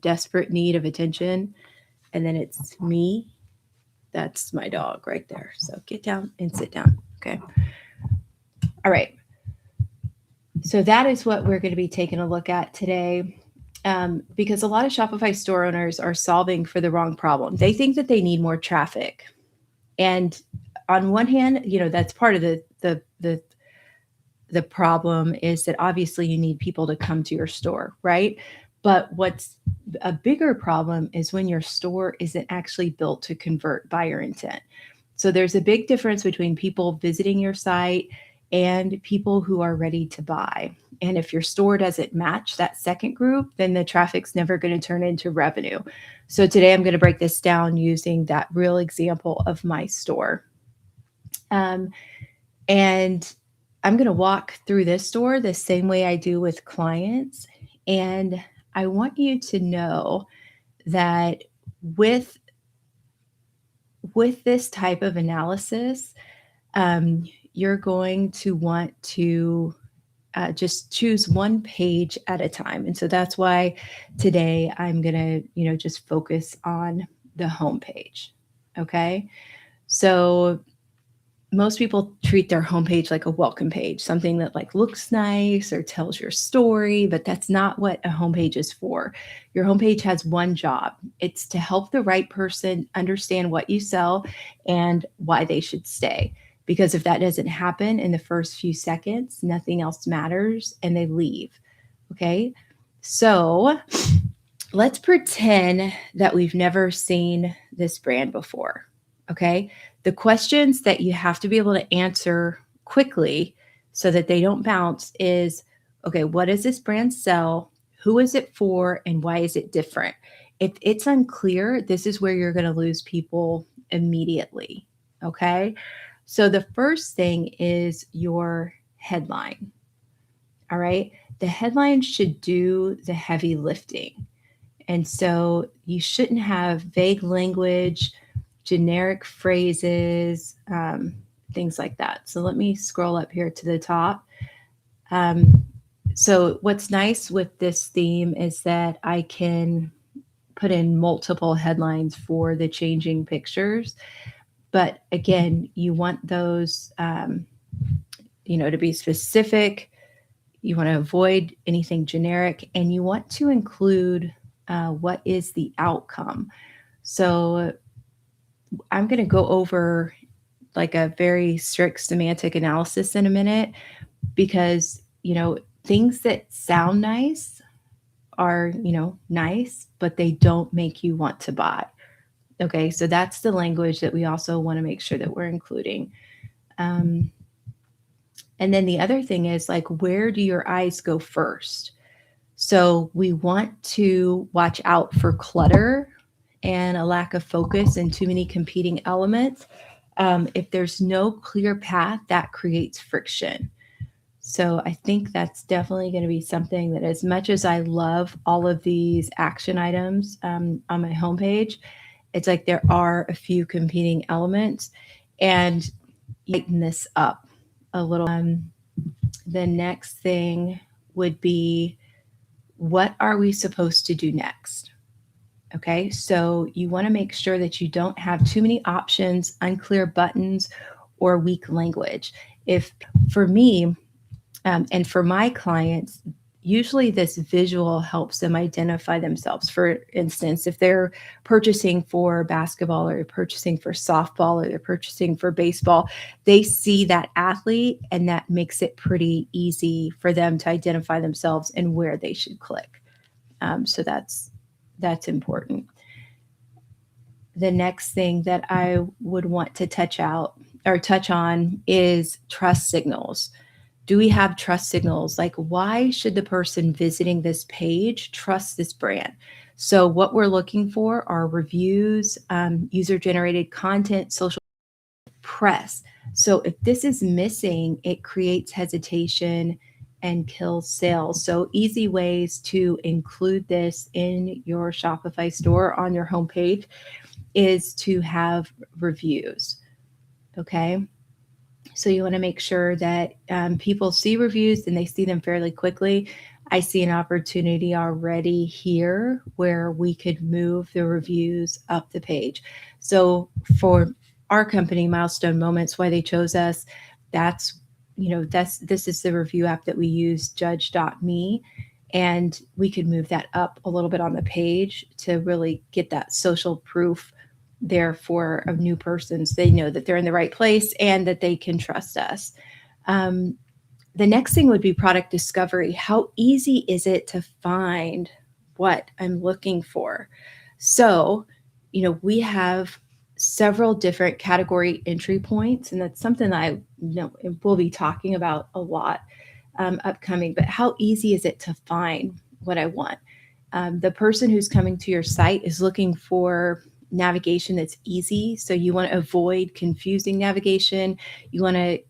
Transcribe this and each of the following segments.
desperate need of attention. And then it's me. That's my dog right there. So get down and sit down. Okay. All right. So that is what we're going to be taking a look at today. Because a lot of Shopify store owners are solving for the wrong problem. They think that they need more traffic. And on one hand, that's part of the problem is that obviously you need people to come to your store, right? But what's a bigger problem is when your store isn't actually built to convert buyer intent. So there's a big difference between people visiting your site and people who are ready to buy. And if your store doesn't match that second group, then the traffic's never going to turn into revenue. So today I'm going to break this down using that real example of my store. And I'm going to walk through this store the same way I do with clients. And I want you to know that with this type of analysis, you're going to want to just choose one page at a time. And so that's why today I'm going to, just focus on the home page. Okay. So most people treat their homepage like a welcome page, something that like looks nice or tells your story, but that's not what a homepage is for. Your homepage has one job. It's to help the right person understand what you sell and why they should stay. Because if that doesn't happen in the first few seconds, nothing else matters and they leave. Okay. So let's pretend that we've never seen this brand before. Okay. The questions that you have to be able to answer quickly so that they don't bounce is, okay, what does this brand sell? Who is it for? And why is it different? If it's unclear, this is where you're going to lose people immediately. Okay. So the first thing is your headline. All right. The headline should do the heavy lifting. And so you shouldn't have vague language, generic phrases, things like that. So let me scroll up here to the top. So what's nice with this theme is that I can put in multiple headlines for the changing pictures. But again, you want those, to be specific. You want to avoid anything generic, and you want to include what is the outcome. So I'm going to go over like a very strict semantic analysis in a minute because, things that sound nice are, nice, but they don't make you want to buy. Okay, so that's the language that we also want to make sure that we're including. And then the other thing is like, where do your eyes go first? So we want to watch out for clutter and a lack of focus and too many competing elements. If there's no clear path, that creates friction. So I think that's definitely going to be something that, as much as I love all of these action items on my homepage, it's like there are a few competing elements, and lighten this up a little. The next thing would be, what are we supposed to do next? Okay, so you want to make sure that you don't have too many options, unclear buttons, or weak language. If for me, and for my clients, usually this visual helps them identify themselves. For instance, if they're purchasing for basketball or purchasing for softball or they're purchasing for baseball, they see that athlete and that makes it pretty easy for them to identify themselves and where they should click. So that's important. The next thing that I would want to touch on is trust signals. Do we have trust signals? Like, why should the person visiting this page trust this brand? So what we're looking for are reviews, user-generated content, social press. So if this is missing, it creates hesitation and kills sales. So easy ways to include this in your Shopify store on your homepage is to have reviews. Okay. So you want to make sure that people see reviews and they see them fairly quickly. I see an opportunity already here where we could move the reviews up the page. So for our company, Milestone Moments, why they chose us, that's, this is the review app that we use, judge.me. And we could move that up a little bit on the page to really get that social proof there for a new person, so they know that they're in the right place and that they can trust us. Um, the next thing would be product discovery. How easy is it to find what I'm looking for? So, we have several different category entry points, and that's something that we'll be talking about a lot upcoming. But how easy is it to find what I want? The person who's coming to your site is looking for navigation that's easy. So you want to avoid confusing navigation. You want to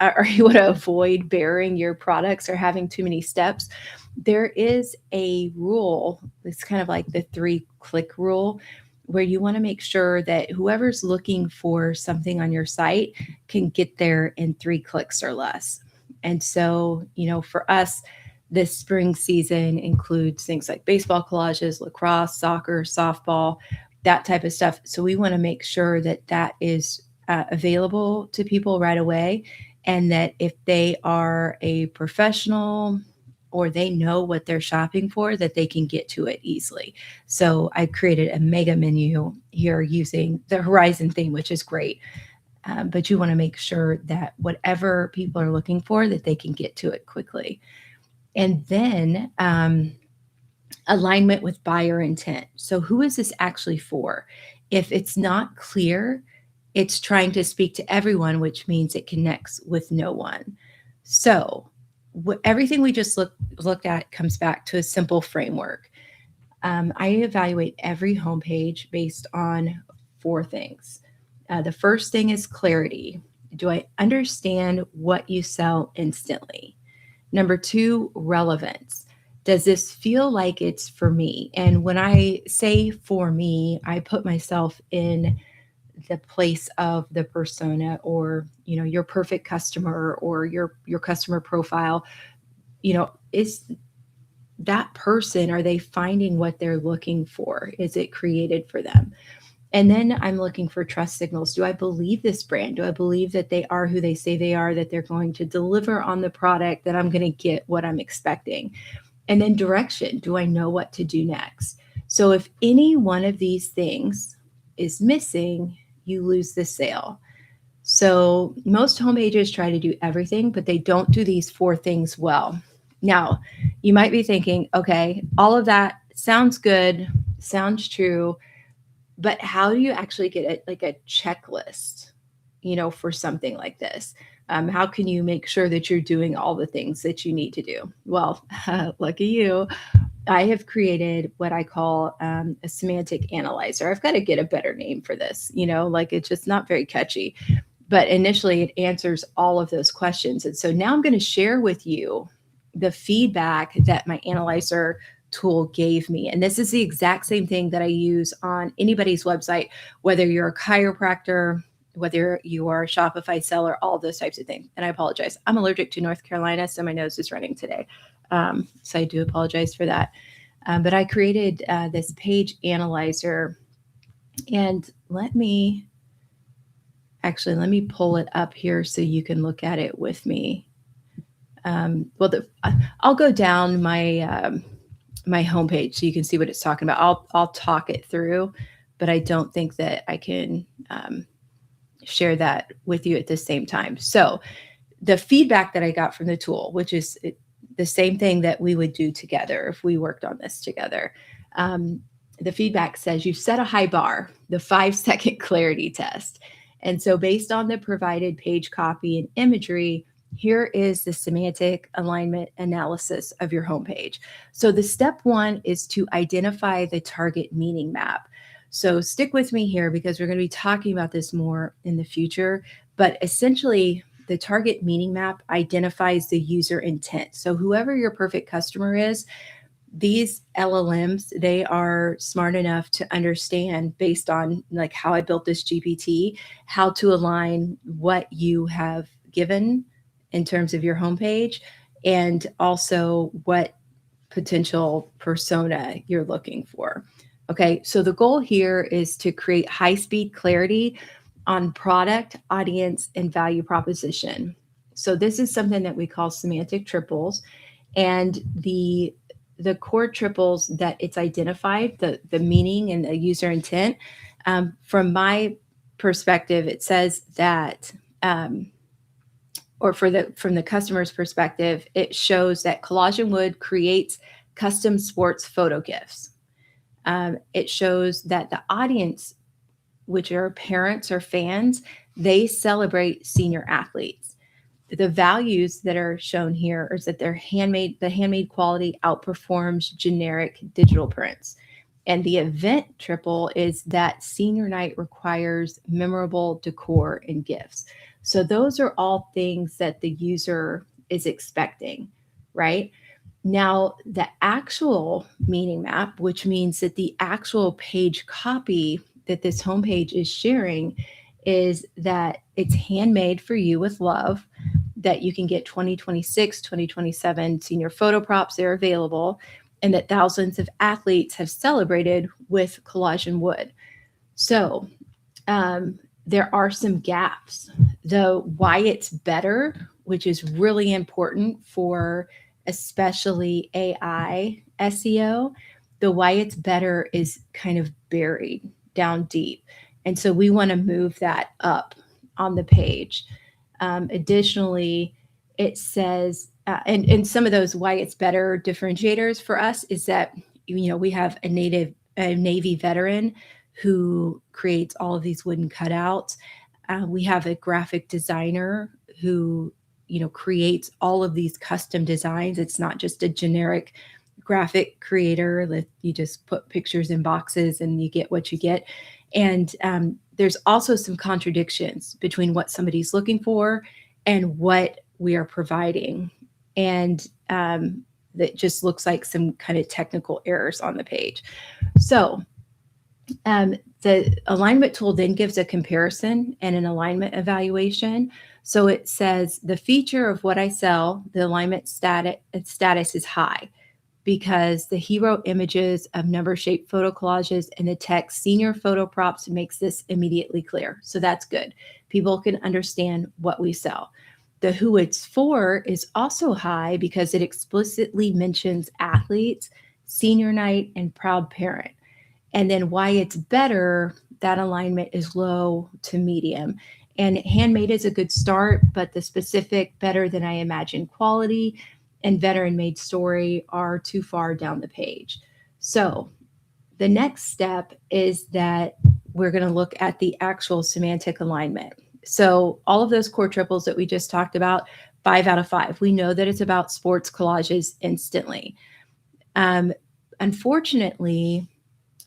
or you want to avoid burying your products or having too many steps. There is a rule. It's kind of like the 3-click rule, where you want to make sure that whoever's looking for something on your site can get there in 3 clicks or less. And so, for us, this spring season includes things like baseball collages, lacrosse, soccer, softball, that type of stuff. So we want to make sure that that is available to people right away, and that if they are a professional or they know what they're shopping for, that they can get to it easily. So I created a mega menu here using the Horizon theme, which is great. But you want to make sure that whatever people are looking for, that they can get to it quickly. And then alignment with buyer intent. So who is this actually for? If it's not clear, it's trying to speak to everyone, which means it connects with no one. So everything we just looked at comes back to a simple framework. I evaluate every homepage based on 4 things. The first thing is clarity. Do I understand what you sell instantly? Number 2, relevance. Does this feel like it's for me? And when I say for me, I put myself in the place of the persona, or, your perfect customer, or your customer profile. Is that person, are they finding what they're looking for? Is it created for them? And then I'm looking for trust signals. Do I believe this brand? Do I believe that they are who they say they are, that they're going to deliver on the product, that I'm going to get what I'm expecting? And then direction. Do I know what to do next? So if any one of these things is missing, you lose the sale. So most homepages try to do everything, but they don't do these 4 things well. Now, you might be thinking, okay, all of that sounds good, sounds true, but how do you actually get a checklist, for something like this? How can you make sure that you're doing all the things that you need to do? Well, lucky you, I have created what I call a semantic analyzer. I've got to get a better name for this, it's just not very catchy. But initially, it answers all of those questions. And so now I'm going to share with you the feedback that my analyzer tool gave me. And this is the exact same thing that I use on anybody's website, whether you're a chiropractor, whether you are a Shopify seller, all those types of things. And I apologize. I'm allergic to North Carolina, so my nose is running today. So I do apologize for that. But I created this page analyzer, and let me pull it up here so you can look at it with me. I'll go down my homepage so you can see what it's talking about. I'll talk it through, but I don't think that I can share that with you at the same time. So the feedback that I got from the tool, which is the same thing that we would do together if we worked on this together. The feedback says you've set a high bar, the 5-second clarity test. And so based on the provided page copy and imagery, here is the semantic alignment analysis of your homepage. So the step 1 is to identify the target meaning map. So stick with me here because we're going to be talking about this more in the future. But essentially, the target meaning map identifies the user intent. So whoever your perfect customer is, these LLMs, they are smart enough to understand, based on like how I built this GPT, how to align what you have given in terms of your homepage and also what potential persona you're looking for. Okay, so the goal here is to create high speed clarity on product, audience, and value proposition. So this is something that we call semantic triples, and the core triples that it's identified, the meaning and the user intent. From my perspective, it says that or from the customer's perspective, it shows that Collage and Wood creates custom sports photo gifts. It shows that the audience, which are parents or fans, they celebrate senior athletes. The values that are shown here is that the handmade quality outperforms generic digital prints. And the event triple is that senior night requires memorable decor and gifts. So those are all things that the user is expecting, right? Now, the actual meaning map, which means that the actual page copy that this homepage is sharing, is that it's handmade for you with love, that you can get 2026, 2027 senior photo props, they're available, and that thousands of athletes have celebrated with Collage and Wood. So there are some gaps. The why it's better, which is really important for especially AI SEO, the why it's better is kind of buried down deep. And so we want to move that up on the page. Additionally, it says, and some of those why it's better differentiators for us is that, we have a Navy veteran who creates all of these wooden cutouts. We have a graphic designer who, creates all of these custom designs. It's not just a generic graphic creator that you just put pictures in boxes and you get what you get. And there's also some contradictions between what somebody's looking for and what we are providing. And that just looks like some kind of technical errors on the page. So the alignment tool then gives a comparison and an alignment evaluation. So it says the feature of what I sell, the alignment status is high because the hero images of number-shaped photo collages and the text senior photo props makes this immediately clear. So that's good. People can understand what we sell. The who it's for is also high because it explicitly mentions athletes, senior night, and proud parent. And then why it's better, that alignment is low to medium. And handmade is a good start, but the specific better than I imagined quality and veteran made story are too far down the page. So the next step is that we're going to look at the actual semantic alignment. So all of those core triples that we just talked about, 5 out of 5. We know that it's about sports collages instantly. Unfortunately,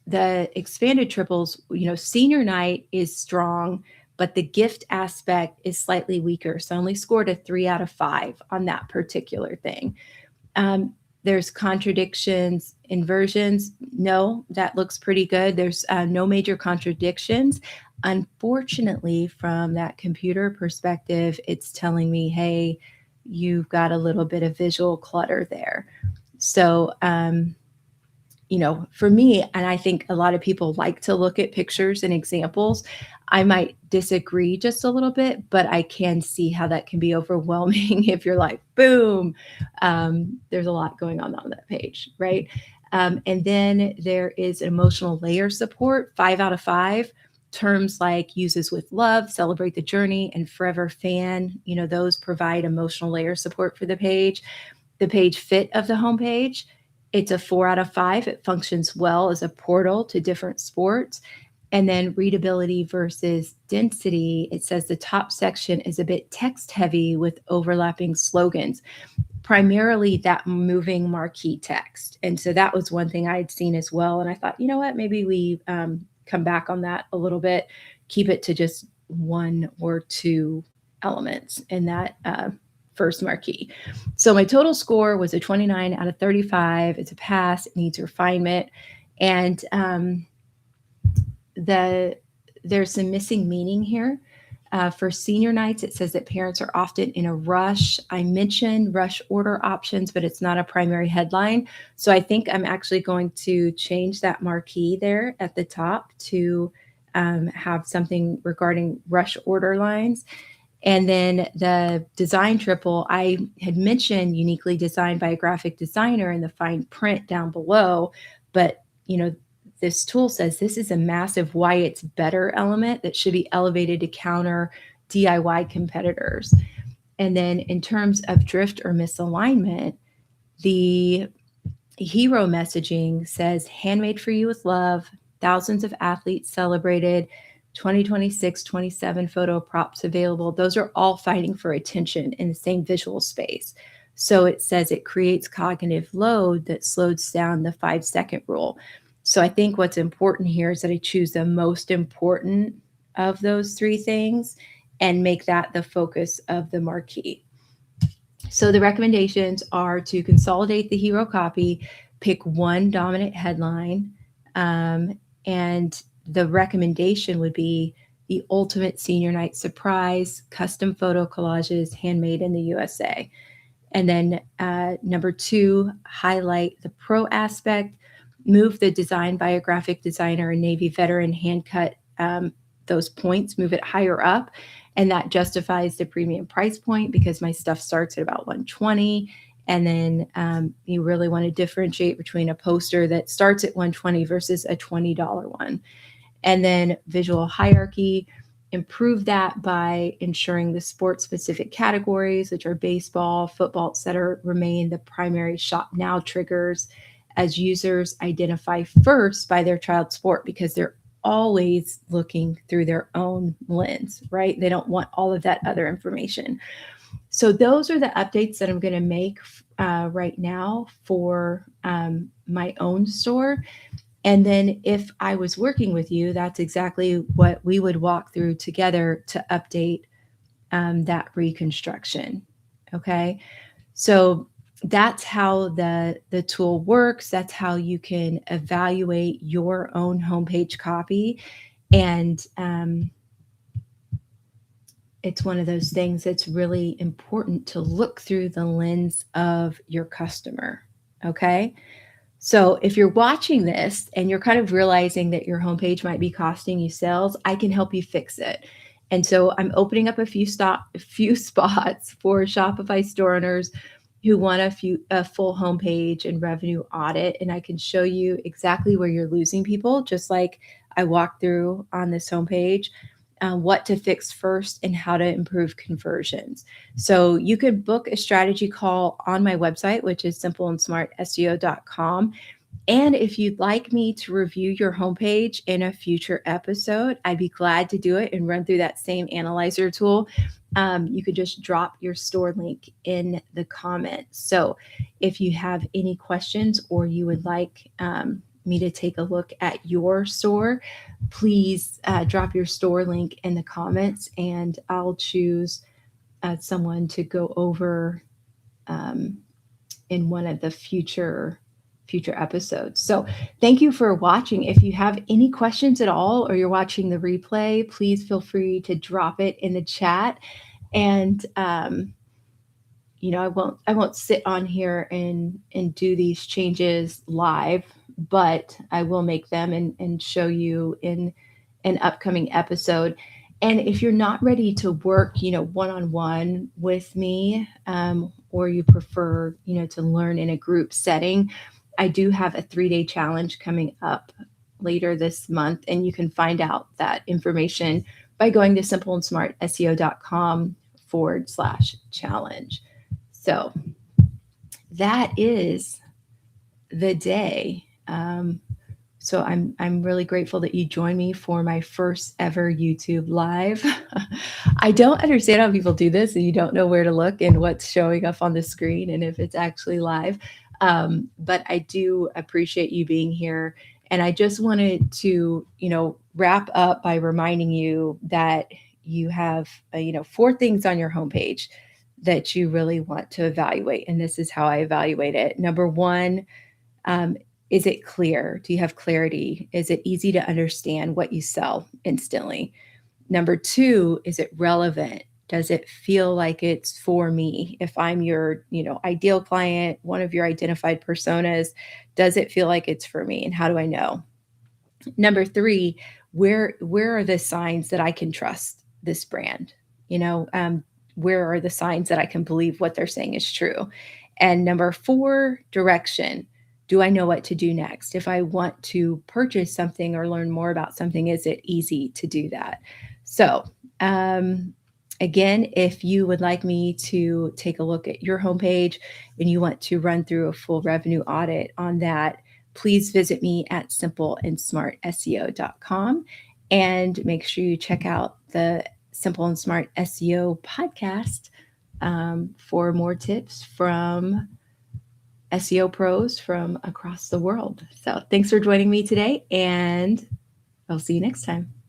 the expanded triples, senior night is strong, but the gift aspect is slightly weaker. So I only scored a 3 out of 5 on that particular thing. There's contradictions, inversions. No, that looks pretty good. There's no major contradictions. Unfortunately, from that computer perspective, it's telling me, hey, you've got a little bit of visual clutter there. So, for me, and I think a lot of people like to look at pictures and examples, I might disagree just a little bit, but I can see how that can be overwhelming if you're like, boom, there's a lot going on that page, right? And then there is emotional layer support, 5 out of 5. Terms like uses with love, celebrate the journey, and forever fan, those provide emotional layer support for the page. The page fit of the homepage, it's a 4 out of 5. It functions well as a portal to different sports. And then readability versus density, it says the top section is a bit text heavy with overlapping slogans, primarily that moving marquee text. And so that was one thing I had seen as well. And I thought, you know what, maybe we come back on that a little bit, keep it to just 1 or 2 elements in that first marquee. So my total score was a 29 out of 35. It's a pass. It needs refinement. And there's some missing meaning here. For senior nights, it says that parents are often in a rush. I mentioned rush order options, but it's not a primary headline. So I think I'm actually going to change that marquee there at the top to have something regarding rush order lines. And then the design triple, I had mentioned uniquely designed by a graphic designer in the fine print down below, but this tool says this is a massive why it's better element that should be elevated to counter DIY competitors. And then in terms of drift or misalignment, the hero messaging says handmade for you with love, thousands of athletes celebrated, 2026, 27 photo props available. Those are all fighting for attention in the same visual space. So it says it creates cognitive load that slows down the 5-second rule. So I think what's important here is that I choose the most important of those three things and make that the focus of the marquee. So the recommendations are to consolidate the hero copy, pick one dominant headline, and the recommendation would be the ultimate senior night surprise, custom photo collages, handmade in the USA. And then number 2, highlight the pro aspect, move the design by a graphic designer and Navy veteran hand cut those points, move it higher up. And that justifies the premium price point because my stuff starts at about $120. And then you really want to differentiate between a poster that starts at $120 versus a $20 one. And then visual hierarchy, improve that by ensuring the sport-specific categories, which are baseball, football, et cetera, remain the primary shop now triggers as users identify first by their child's sport because they're always looking through their own lens, right? They don't want all of that other information. So those are the updates that I'm going to make right now for my own store. And then if I was working with you, that's exactly what we would walk through together to update that reconstruction. Okay. So that's how the tool works. That's how you can evaluate your own homepage copy. And it's one of those things that's really important to look through the lens of your customer. Okay. So if you're watching this and you're kind of realizing that your homepage might be costing you sales, I can help you fix it. And so I'm opening up a few spots for Shopify store owners who want a full homepage and revenue audit. And I can show you exactly where you're losing people, just like I walked through on this homepage, what to fix first and how to improve conversions. So you could book a strategy call on my website, which is simpleandsmartseo.com. And if you'd like me to review your homepage in a future episode, I'd be glad to do it and run through that same analyzer tool. You could just drop your store link in the comments. So if you have any questions or you would like me to take a look at your store, please drop your store link in the comments and I'll choose someone to go over in one of the future episodes. So thank you for watching. If you have any questions at all or you're watching the replay, please feel free to drop it in the chat. And I won't sit on here and do these changes live, but I will make them and show you in an upcoming episode. And if you're not ready to work, one-on-one with me, or you prefer, to learn in a group setting, I do have a 3-day challenge coming up later this month. And you can find out that information by going to simpleandsmartseo.com/challenge. So that is the day. So I'm really grateful that you joined me for my first ever YouTube live. I don't understand how people do this and you don't know where to look and what's showing up on the screen and if it's actually live. But I do appreciate you being here. And I just wanted to, wrap up by reminding you that you have, 4 things on your homepage that you really want to evaluate. And this is how I evaluate it. Number 1, is it clear? Do you have clarity? Is it easy to understand what you sell instantly? Number two, is it relevant? Does it feel like it's for me? If I'm your, ideal client, one of your identified personas, does it feel like it's for me? And how do I know? Number three, where are the signs that I can trust this brand? You know, where are the signs that I can believe what they're saying is true? And number four, direction. Do I know what to do next? If I want to purchase something or learn more about something, is it easy to do that? So, again, if you would like me to take a look at your homepage and you want to run through a full revenue audit on that, please visit me at simpleandsmartseo.com and make sure you check out the Simple and Smart SEO podcast for more tips from SEO pros from across the world. So thanks for joining me today, and I'll see you next time.